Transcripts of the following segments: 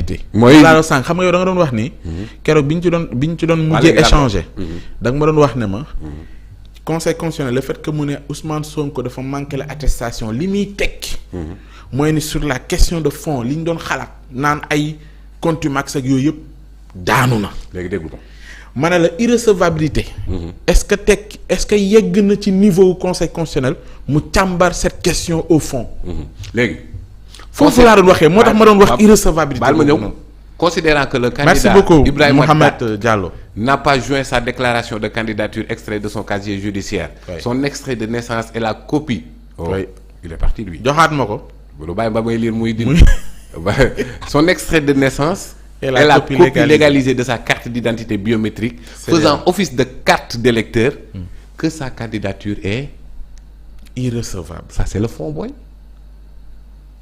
irrecevabilité. mooy laa sànq xam nga yow da nga doon wax ni. keroog bi ñu ci doon mujjee échanger. da nga ma doon wax ne ma. conseil constitutionnel le fait que mu ne Ousmane Sonko dafa manqué la attestation li muy tekki. mooy ni sur la question de fond li ñu doon xalaat naan ay contumace ak yooyu yëpp daanu na. léegi déggu ko. ma ne la irrecevabilité. est-ce que yegg na ci niveau conseil constitutionnel mu càmbar cette question au fond. léegi. foofu laa doon waxee moo tax ma doon wax irrecevabilité. baal ma ñëw considérant que le candidat merci beaucoup Ibrahima Mohamed Diallo n'a pas joint sa déclaration de candidature extrait de son casier judiciaire. Oui. Son extrait de naissance et la copie. Oh, oui. Il est parti lui. joxaat ma ko. lu bàyyi ba may lire muy dindi. Son extrait de naissance. Et la copie légalisée de sa carte d'identité biométrique faisant office de carte d'électeur que sa candidature est irrecevable. Ça c'est le fond booy.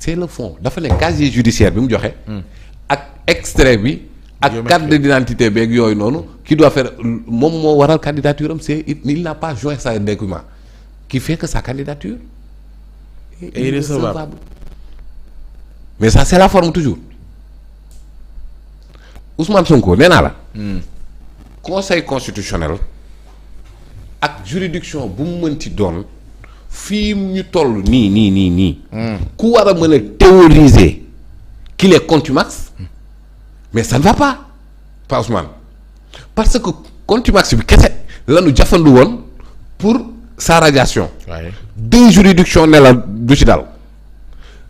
C'est le fond dafa ne casier judiciaire bi mu joxe. ak extrait bi. ak carte d'identité beeg yooyu noonu. qui doit faire moom moo waral candidature am c'est il n'a pas joint sa document qui fait que sa candidature est irrecevable. Mais ça c'est la forme toujours. Ousmane Sonko nee naa la. Conseil constitutionnel ak juridiction bu mu mënti doon fii ñu toll nii. ku war a mën a théoriser qu'il est contumace mais ça ne va pas Ousmane parce que contumace bi kese la ñu jafandu woon pour sa radiation. Ouais. Deux juridictions ne la du ci dal.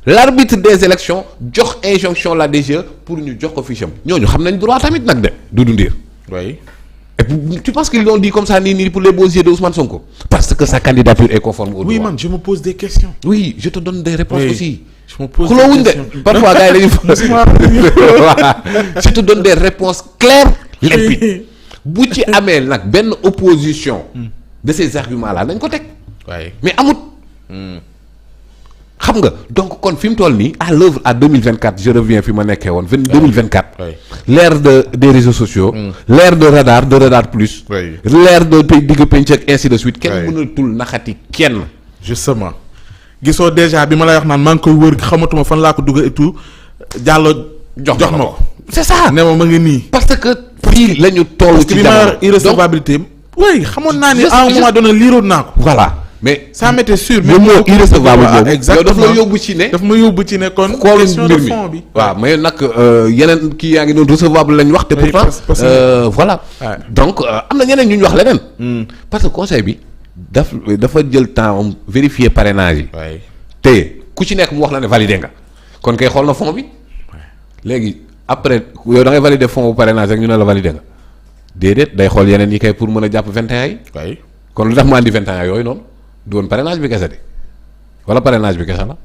L'arbitre des élections jox injonction la DGE pour ñu jox ko fiche am ñooñu xam nañ droit tamit nag de Doudou Ndir. Oui. Et puis, tu penses qu'ils l'ont dit comme ça nii pour les beaux yeux de Ousmane Sonko parce que sa candidature est conforme au droit. Oui man je me pose des questions. Oui je te donne des réponses aussi. Je me pose des questions. Parfois gars yi dañuy je te donne des réponses claires limpides bu ci amee nag benn opposition de ces arguments là nañ ko teg. mais amut. xam nga donc kon fi mu toll nii à l'œuvre à 2024 je reviens fi ma nekkee woon 2024 l'ère des réseaux sociaux l'ère de radar plus l'ère de digg penc ak ainsi de suite kenn mënatul naxati kenn justement gisoo déjà bi ma lay wax naan maa ngi koy wër xamatuma fan laa ko dugal et tout Diallo jox ma ko c'est ça ne ma ngi nii parce que fii la ñu toll ci jamono irrecevabilité oui xamoon naa ni à un moment donné liiroon naa ko voilà mais ça m'était sûr le mot irrecevable boobu exactement daf la yóbbu ci ne. daf ma yóbbu ci ne kon. question de fond bi waaw mais nag yeneen kii yaa ngi doon recevable lañ wax. te pourtant voilà. donc am na ñeneen ñu wax leneen. parce que conseil bi dafa jël temps am vérifier parrainage yi. te ku ci nekk mu wax la ne validé nga. kon kay xool na fond bi. léegi après yow da ngay valider fond bu parrainage rek ñu ne la validé nga déedéet day xool yeneen yi kay pour mën a jàpp 21 yi. kon lu tax mu andi 21 yooyu noonu. du woon parrainage bi kese de wala parrainage bi kese la.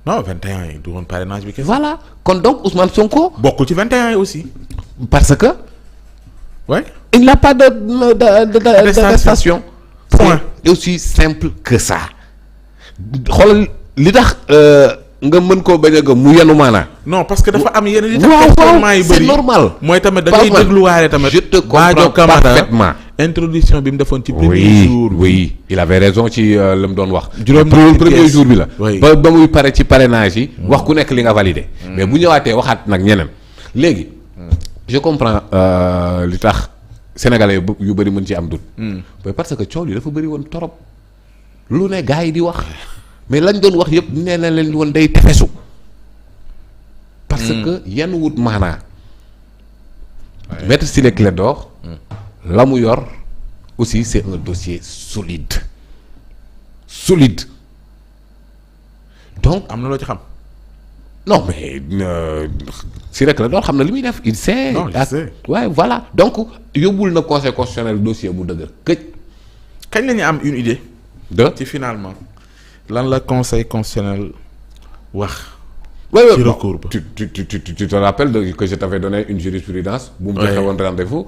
non 21 yi du woon parrainage bi kese. voilà kon donc Ousmane Sonko. bokkul ci 21 yi aussi. parce que. ouais. il n'a pas d'attestation. point. C'est aussi simple que ça. xoolal li tax nga mën koo bañ a gëm mu yenu maanaa. non parce que dafa am yeneen. waaw c'est normal. mooy tamit da ngay dégluwaale tamit. je te comprends parfaitement. introduction bi mu defoon ci premier jour. oui il avait raison ci la mu doon wax. juróom premier jour bi la. ba muy pare ci parrainage yi. wax ku nekk li nga validé. mais bu ñëwaatee waxaat nag ñeneen. léegi je comprends li tax sénégalais yu bëri mën ci am doute. mais parce que coow li dafa bëri woon torop lu ne gars yi di wax. mais lañ doon wax yëpp nee na leen woon day tefesu. parce que yenn wut maanaa. Maître Ciré Clédor la mu yor aussi c'est un dossier solide donc am na loo ci xam. non mais Ciré Clédor xam na li muy def il sait. non il sait. ouais voilà donc yóbbul na conseil constitutionnel dossier bu dëgër këj. kañ la ñu am une idée. ci finalement lan la conseil constitutionnel wax. ci recours ba tu te rappelles que je t'avais donné une jurisprudence bu mu joxe woon rendez-vous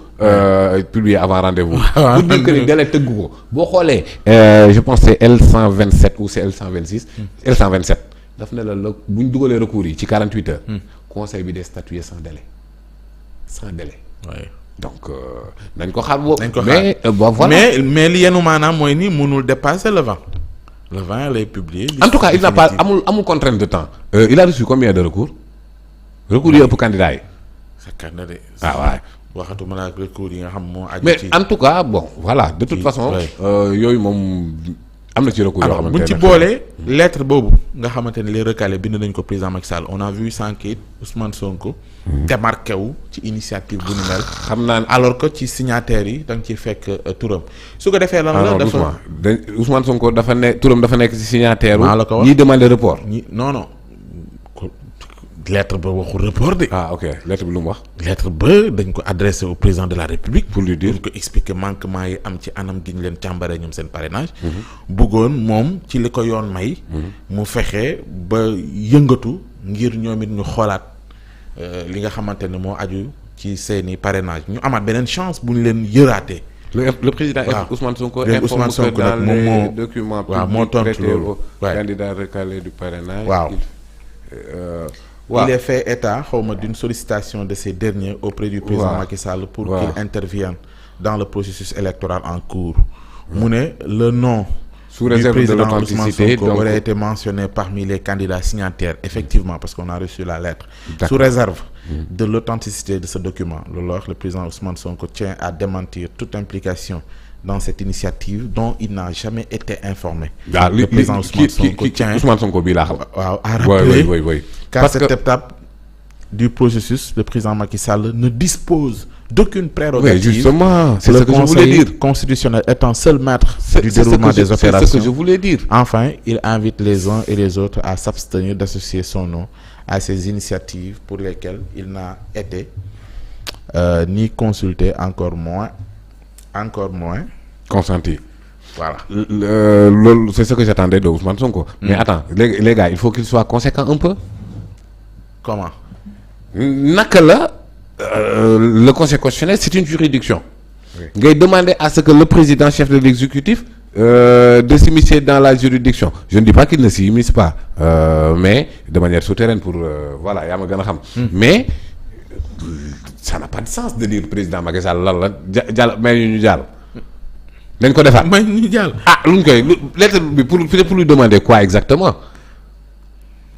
publié avant rendez-vous pour dire que ni délai tëggu ko boo xoolee je pense c'est L127 ou c'est L126 L127 daf ne la bu ñu dugalee recours yi ci 48 heures conseil bi day statuer sans délai donc nañ ko xaar boobu mais voilà mais li yenu maanaam mooy ni mënul dépasser le 20 le 20 lay publier. En tout cas il n'a pas amul contrainte de temps. Il a reçu combien de recours? recours yi ëpp candidat yi. sakkan na de. waay waxatuma la recours yi nga xam moo aju mais ci en tout cas bon voilà de toute façon. yooyu moom am na ci recours yoo xamante ne buñ ci boolee lettre boobu nga xamante ne les recalés bind nañ ko président Macky Sall on a vu sànq it Ousmane Sonko. démarqué wu ci initiative bu ni mel. xam naa alors que ci signataires yi da nga ciy fekk turam su ko defee lan la. dafa Ousmane Sonko dafa ne turam dafa nekk ci signataire. maa la ko wax ñiy demander report. non. lettre ba waxul report de. Ok lettre bi lu mu wax. lettre ba dañ ko adressé au président de la république. pour lui dire ko expliquer manquement yi am ci anam gi ñu leen càmbaree ñoom seen parrainage. bëggoon moom ci li ko yoon may. mu fexe ba yëngatu ngir ñoom it ñu xoolaat li nga xamante ne moo aju ci seeni parrainage ñu amaat beneen chance bu ñu leen yëraatee. le président Ousmane Sonko Ousmane Sonko nag moom moo documents waaw moo tontu loolu candidat recalé du parrainage. waaw. Il est fait état d'une sollicitation de ces derniers auprès du président Macky Sall pour qu'il intervienne dans le processus électoral en cours. mu ne le nom sous réserve du président de l'authenticité Ousmane Sonko aurait été mentionné parmi les candidats signataires effectivement parce qu'on a reçu la lettre. Sous réserve de l'authenticité de ce document. Le président Ousmane Sonko tient à démentir toute implication dans cette initiative dont il n'a jamais été informé. Le président Ousmane Sonko tient à rappeler qu'à cette étape du processus, le président Macky Sall ne dispose d'aucune prérogative. Oui, justement, c'est ce que je voulais dire. Constitutionnel étant seul maître du déroulement des opérations. C'est ce que je voulais dire. Enfin, il invite les uns et les autres à s'abstenir d'associer son nom à ces initiatives pour lesquelles il n'a été ni consulté, encore moins consenti. Voilà. C'est ce que j'attendais de Ousmane Sonko. Mais attends, les gars, il faut qu'il soit conséquent un peu. Comment? Le Conseil constitutionnel, c'est une juridiction. Il demandait à ce que le président chef de l'exécutif de s'immiscer dans la juridiction. Je ne dis pas qu'il ne s'y immisce pas, mais de manière souterraine pour voilà, mais ça n'a pas de sens de dire président Macky Sall dañ ko defaat luñ koy lettre bi pour lui demander quoi exactement.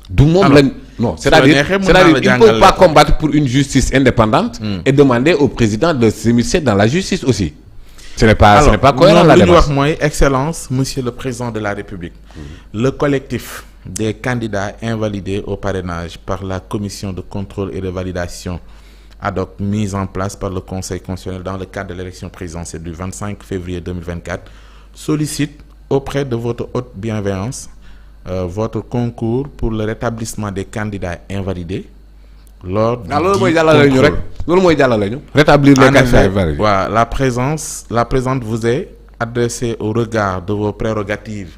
du moom lañ non c'est-à-dire il ne peut pas combattre pour une justice indépendante et demander au président de s'immiscer dans la justice aussi. Ce n'est pas cohérent la démarche. Excellence, Monsieur le Président de la République. Le collectif des candidats invalidés au parrainage par la commission de contrôle et de validation ad hoc mise en place par le Conseil constitutionnel dans le cadre de l'élection présidentielle du 25 février 2024 sollicite auprès de votre haute bienveillance votre concours pour le rétablissement des candidats invalidés lors du rétablir les candidats invalidés. La présente vous est adressée au regard de vos prérogatives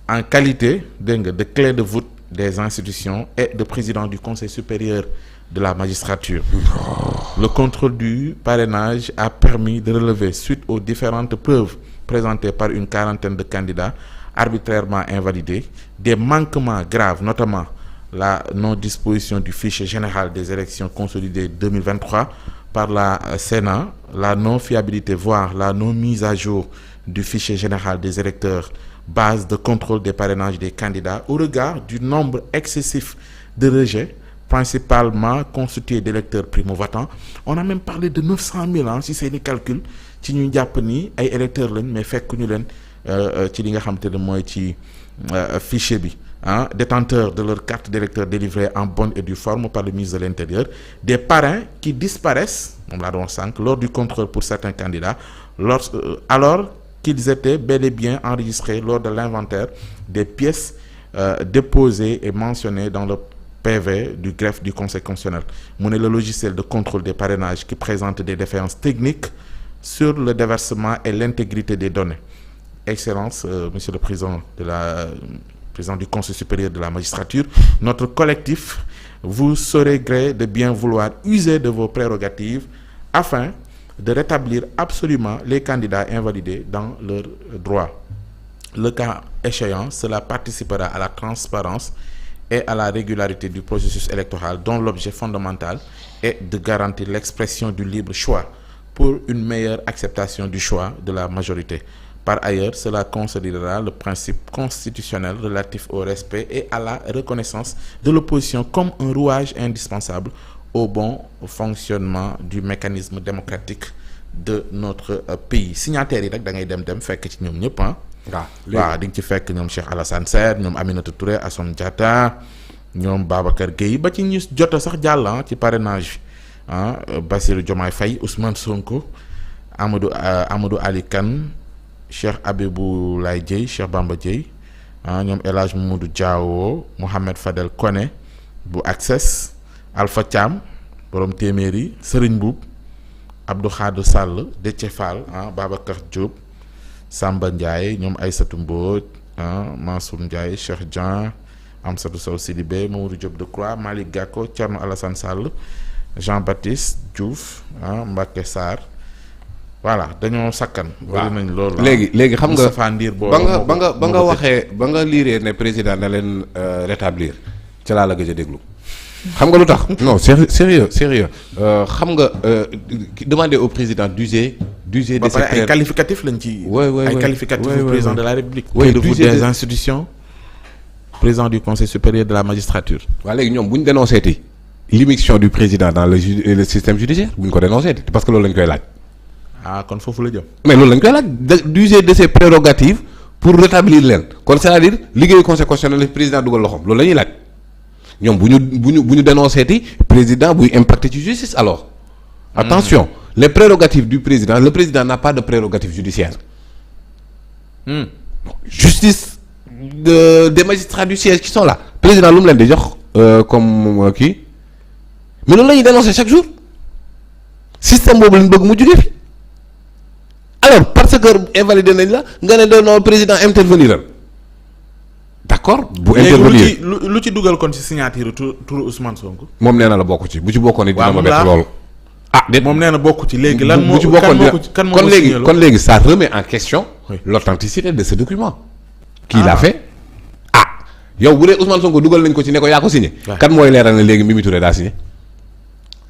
en qualité de clé de voûte des institutions et de président du Conseil supérieur de la magistrature. Le contrôle du parrainage a permis de relever, suite aux différentes preuves présentées par une quarantaine de candidats arbitrairement invalidés, des manquements graves, notamment la non-disposition du fichier général des élections consolidées 2023 par la Sénat, la non-fiabilité, voire la non-mise à jour du fichier général des électeurs, base de contrôle des parrainages des candidats, au regard du nombre excessif de rejets, principalement constitué d'électeurs primo-votants. On a même parlé de 900 000 si c'est des calculs ci ñuy jàpp ni ay électeurs lañ mais fekk ñu leen ci li nga xamante ne mooy ci fichier bi détenteurs de leur carte d'électeur délivrée en bonne et due forme par le ministre de l'Intérieur, des parrains qui disparaissent moom laa doon sànq lors du contrôle pour certains candidats alors qu'ils étaient bel et bien enregistrés lors de l'inventaire des pièces déposées et mentionnées dans le PV du greffe du Conseil constitutionnel. Le logiciel de contrôle des parrainages qui présente des défaillances techniques sur le déversement et l'intégrité des données. Excellence, Monsieur le Président du Conseil supérieur de la magistrature, notre collectif vous saurait gré de bien vouloir user de vos prérogatives afin de rétablir absolument les candidats invalidés dans leurs droits. Le cas échéant, cela participera à la transparence et à la régularité du processus électoral dont l'objet fondamental est de garantir l'expression du libre choix pour une meilleure acceptation du choix de la majorité. Par ailleurs, cela consolidera le principe constitutionnel relatif au respect et à la reconnaissance de l'opposition comme un rouage indispensable au bon fonctionnement du mécanisme démocratique de notre pays signataires yi rek da ngay dem fekk ci ñoom ñëpp waaw di nga ci fekk ñoom Cheikh Alassane Sène ñoom Aminata Touré Assome Diatta ñoom Babacar Gueye ba ci ñu jot a sax jàll ci parrainage Bassirou Diomaye Faye Ousmane Sonko Amadou Ali Kane Cheikh Abibou Laye Dieye Cheikh Bamba Dieye ñoom El Hadj Mamadou Diawo Mohamed Fadel Koné bu Access Alpha Thiam borom téeméeri Serigne Boub Abdou Khadre Sall Déthié Fall Babacar Diop Samba Ndiaye ñoom Aïssatou Mbodj Mansour Ndiaye Cheikh Dieng Amsatou Sow Sidibé Mamadou Diop Decroix Malick Gakou Thierno Alassane Sall Jean-Baptiste Diouf Mbacké Sarr voilà dañoo sakkan. waaw nañ loolu. léegi xam nga Moustapha Ndir boo ba nga waxee ba nga liiree ne président na leen rétablir ca laa la gëj a déglu. xam nga lu tax non sérieux xam nga demander au président d'user de ses ay qualificatifs lañ ci. ay qualificatifs du président de la République. d'user des institutions. président du conseil supérieur de la magistrature. waaw léegi ñoom bu ñu dénoncé ti l'immixtion du président dans le système judiciaire bu ñu ko dénoncé ti parce que loolu lañ koy laaj. kon foofu la jëm. mais loolu lañ koy laaj d'user de ses prérogatives pour rétablir leen kon c'est-à-dire liggéeyu conseil constitutionnel président dugal loxoom loolu la ñuy laaj ñoom bu ñu dénoncé ti président buy impacté ci justice alors. attention les prérogatives du président le président n'a pas de prérogatives judiciaires. justice des magistrats du siège qui sont là président lu mu leen di jox comme kii mais loolu la ñuy dénoncer chaque jour système boobu lañ bëgg mu jógee fi alors parce que invalidé nañ la nga ne doon président intervenir d'accord bu intervenir lu ci dugal kon ci signature turu Ousmane Sonko. moom nee na la bokk ci bu ci bokkoon it dina ma bett loolu. déet moom nee na bokk ci léegi lan moo bu ci bokkoon kan moo kon léegi ça remet en question l'authenticité de ce document. Qui l'a fait yow bu dee Ousmane Sonko dugal nañ ko ci ne ko yaa ko signé. kan mooy leeral ne léegi Mimi Touré daa signé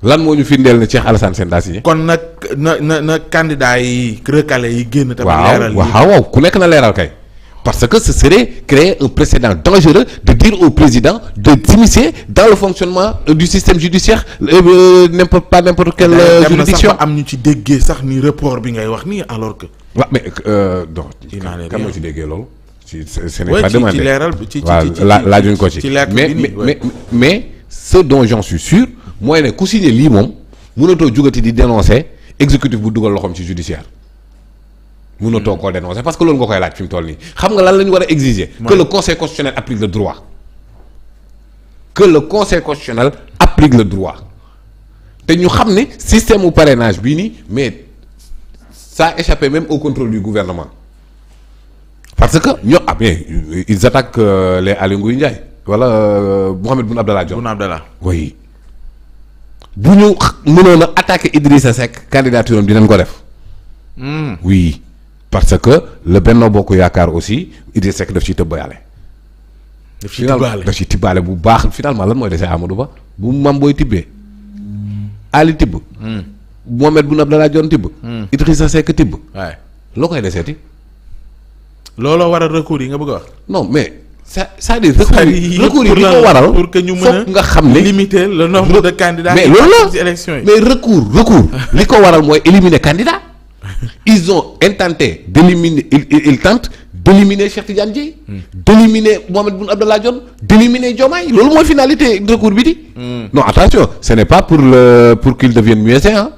lan moo ñu firndeel ne Cheikh Alassane Sène daa signé. kon nag na candidat yi recalé yi génn. tamit leeral waaw ku nekk na leeral kay. parce que ce serait créer un précédent dangereux de dire au président de s'immiscer dans le fonctionnement du système judiciaire n'importe quelle juridiction. am ñu ci déggee sax ni report bi ngay wax nii alors que. waaw mais donc. kan moo ci déggee loolu. ce n'est pas demandé laajuñ ko ci mais ce dont j'en suis sûr mooy ne ku signé lii moom mënatoo jugati di dénoncer exécutif bu dugal loxoom ci judiciaire mënatoo koo dénoncer parce que loolu nga koy laaj fi mu toll nii xam nga lan la ñu war a exiger que le conseil constitutionnel applique le droit te ñu xam ne système u parrainage bii nii mais ça a échappé même au contrôle du gouvernement parce que ñoo bien ils attaquent les Aly Ngouille Ndiaye wala Mohamed Boun Abdallah Dionne. Boun Abdallah. oui bu ñu mënoon a attaquer Idrissa Seck candidature am dinañ ko def. oui parce que le Benno Bokk Yaakaar aussi Idrissa Seck daf ciy tëbbaale. daf ciy tibbaale bu baax finalement lan mooy dese Amadou Ba bu Mame Boye tibbee. Ali tibb. Mohamed Boun Abdallah Dionne tibb. Idrissa Seck tibb. waay loo koy deseeti. looloo waral recours yi nga bëgg a wax. non mais c'est-à-dire recours yi li ko waral pour que ñu mën foog nga xam ne limiter le nombre de candidats. mais loolu la ci élection yi. mais recours li ko waral mooy éliminer candidat ils ont intenté d'éliminer ils tentent d'éliminer Cheikh Tidiane Dièye. d'éliminer Mohamed Boun Abdallah Dionne d'éliminer Diomaye loolu mooy finalité recours bi di. non attention ce n'est pas pour qu'ils deviennent muezzins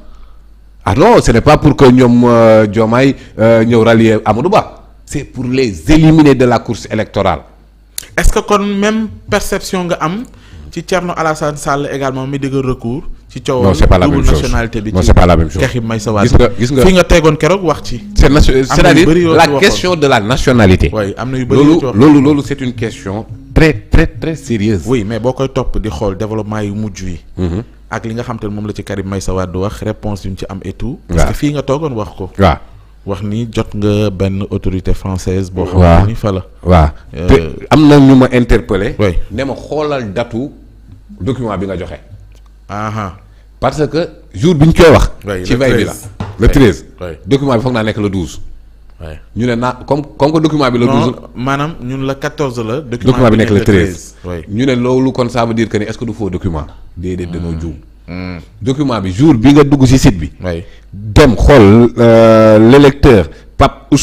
ah non ce n'est pas pour que ñoom Diomaye ñëw rallier Amadou Ba. c'est pour les éliminer de la course électorale. est-ce que kon même perception nga am ci Thierno Alassane Sall également mi dëgg recours. ci coowal non c'est pas la même chose nationalité bi. non c'est pas la même chose Karim Meïssa Wade gis nga fi nga tegoon keroog wax ci. c'est-à-dire la question de la nationalité. oui am na yu bëri loolu c'est une question très très très sérieuse. oui mais boo koy topp di xool développement yu mujj yi. ak li nga xam te ne moom la ci Karim Meïssa Wade wax réponse yu ñu ci am et tout. parce que fii nga toogoon wax ko. waaw. wax ni jot nga benn autorité française boo xam ni fa la. waaw te am na ñu ma interpellé. oui ne ma xoolal datu document bi nga joxe. parce que jour bi ñu koy wax. ci veille bi la le 13. document bi foog naa nekk le 12. ñu ne comme que document bi le 12. non maanaam ñun la 14 la. document bi nekk le 13. ñu ne loolu kon ça veut dire que ni est-ce que du faux document. déedéet dañoo juum. document bi jour bi nga dugg ci site bi. oui dem xool l'électeur Pape